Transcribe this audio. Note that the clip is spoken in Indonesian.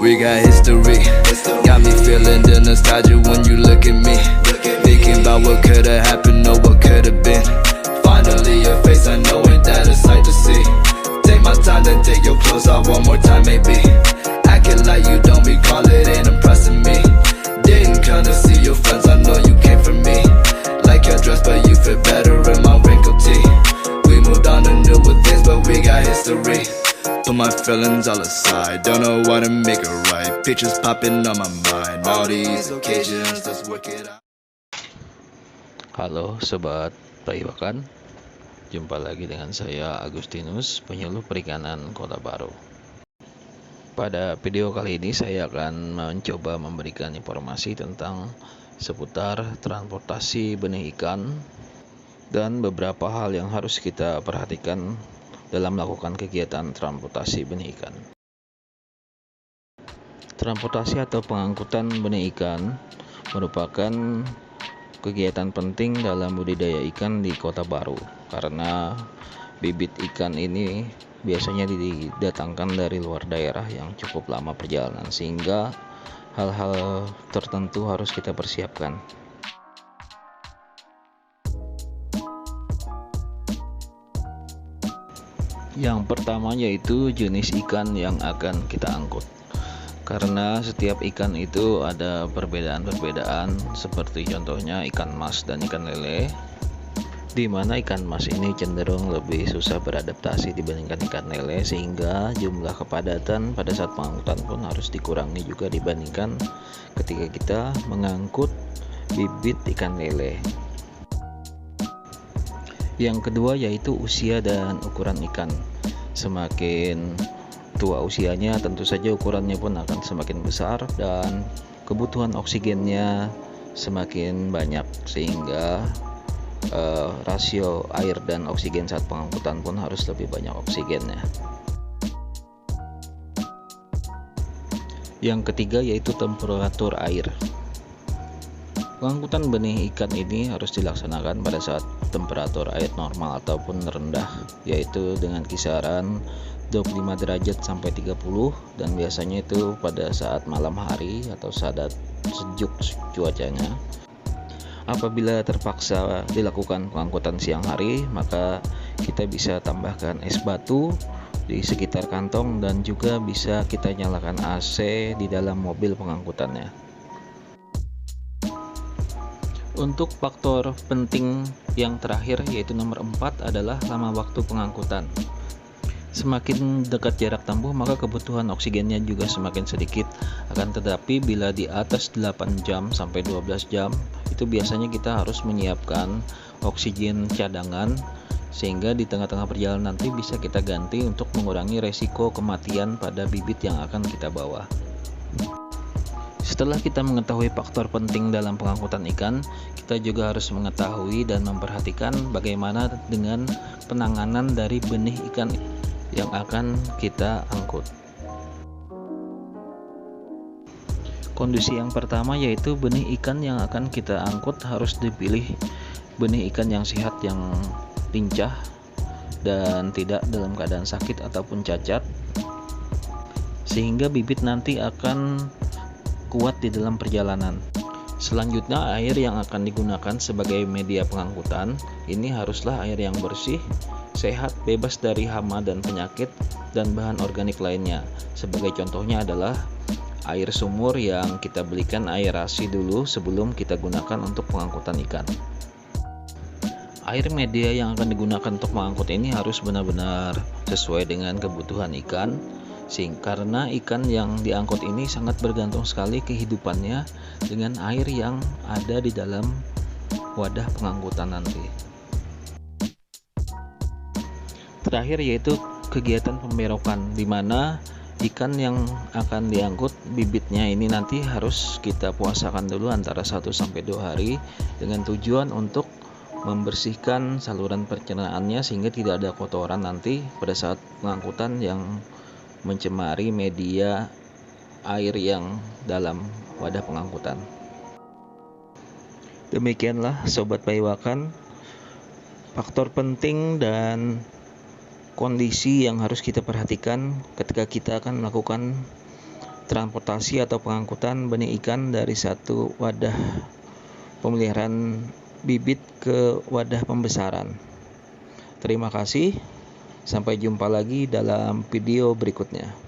We got history. Got me feeling the nostalgia when you look at me. Thinking about what could've happened or what could've been. Finally your face, I know ain't that a sight to see. Take my time, then take your clothes off one more time maybe. Acting like you don't recall it, ain't impressing me. Didn't come to see your friends, I know you came for me. Like your dress, but you fit better in my wrinkled tee. We moved on to newer things, but we got history. Put my feelings all aside, don't know what to make it right. Pictures popping on my mind, all these occasions, let's work it out. Halo Sobat Paiwakan, jumpa lagi dengan saya Agustinus, penyuluh perikanan Kota Baru. Pada video kali ini saya akan mencoba memberikan informasi tentang seputar transportasi benih ikan dan beberapa hal yang harus kita perhatikan dalam melakukan kegiatan transportasi benih ikan. Transportasi atau pengangkutan benih ikan merupakan kegiatan penting dalam budidaya ikan di Kota Baru, karena bibit ikan ini biasanya didatangkan dari luar daerah yang cukup lama perjalanan, sehingga hal-hal tertentu harus kita persiapkan. Yang pertama yaitu jenis ikan yang akan kita angkut. Karena setiap ikan itu ada perbedaan-perbedaan, seperti contohnya ikan mas dan ikan lele, di mana ikan mas ini cenderung lebih susah beradaptasi dibandingkan ikan lele, sehingga jumlah kepadatan pada saat pengangkutan pun harus dikurangi juga dibandingkan ketika kita mengangkut bibit ikan lele. Yang kedua yaitu usia dan ukuran ikan. Semakin tua usianya, tentu saja ukurannya pun akan semakin besar dan kebutuhan oksigennya semakin banyak, sehingga rasio air dan oksigen saat pengangkutan pun harus lebih banyak oksigennya. Yang ketiga yaitu temperatur air. Pengangkutan benih ikan ini harus dilaksanakan pada saat temperatur air normal ataupun rendah, yaitu dengan kisaran 25 derajat sampai 30, dan biasanya itu pada saat malam hari atau saat sejuk cuacanya. Apabila terpaksa dilakukan pengangkutan siang hari, maka kita bisa tambahkan es batu di sekitar kantong dan juga bisa kita nyalakan AC di dalam mobil pengangkutannya. Untuk faktor penting yang terakhir yaitu nomor 4 adalah lama waktu pengangkutan. Semakin dekat jarak tempuh, maka kebutuhan oksigennya juga semakin sedikit. Akan tetapi bila di atas 8 jam sampai 12 jam, itu biasanya kita harus menyiapkan oksigen cadangan, sehingga di tengah-tengah perjalanan nanti bisa kita ganti untuk mengurangi resiko kematian pada bibit yang akan kita bawa. Setelah kita mengetahui faktor penting dalam pengangkutan ikan, kita juga harus mengetahui dan memperhatikan bagaimana dengan penanganan dari benih ikan yang akan kita angkut. Kondisi yang pertama yaitu benih ikan yang akan kita angkut harus dipilih benih ikan yang sehat, yang lincah dan tidak dalam keadaan sakit ataupun cacat, sehingga bibit nanti akan kuat di dalam perjalanan. Selanjutnya, air yang akan digunakan sebagai media pengangkutan ini haruslah air yang bersih, sehat, bebas dari hama dan penyakit dan bahan organik lainnya. Sebagai contohnya adalah air sumur yang kita belikan aerasi dulu sebelum kita gunakan untuk pengangkutan ikan. Air media yang akan digunakan untuk mengangkut ini harus benar-benar sesuai dengan kebutuhan ikan, karena ikan yang diangkut ini sangat bergantung sekali kehidupannya dengan air yang ada di dalam wadah pengangkutan nanti. Terakhir yaitu kegiatan pemberokan, di mana ikan yang akan diangkut bibitnya ini nanti harus kita puasakan dulu antara 1 sampai 2 hari dengan tujuan untuk membersihkan saluran pencernaannya sehingga tidak ada kotoran nanti pada saat pengangkutan yang mencemari media air yang dalam wadah pengangkutan. Demikianlah Sobat Paiwakan, faktor penting dan kondisi yang harus kita perhatikan ketika kita akan melakukan transportasi atau pengangkutan benih ikan dari satu wadah pemeliharaan bibit ke wadah pembesaran. Terima kasih, sampai jumpa lagi dalam video berikutnya.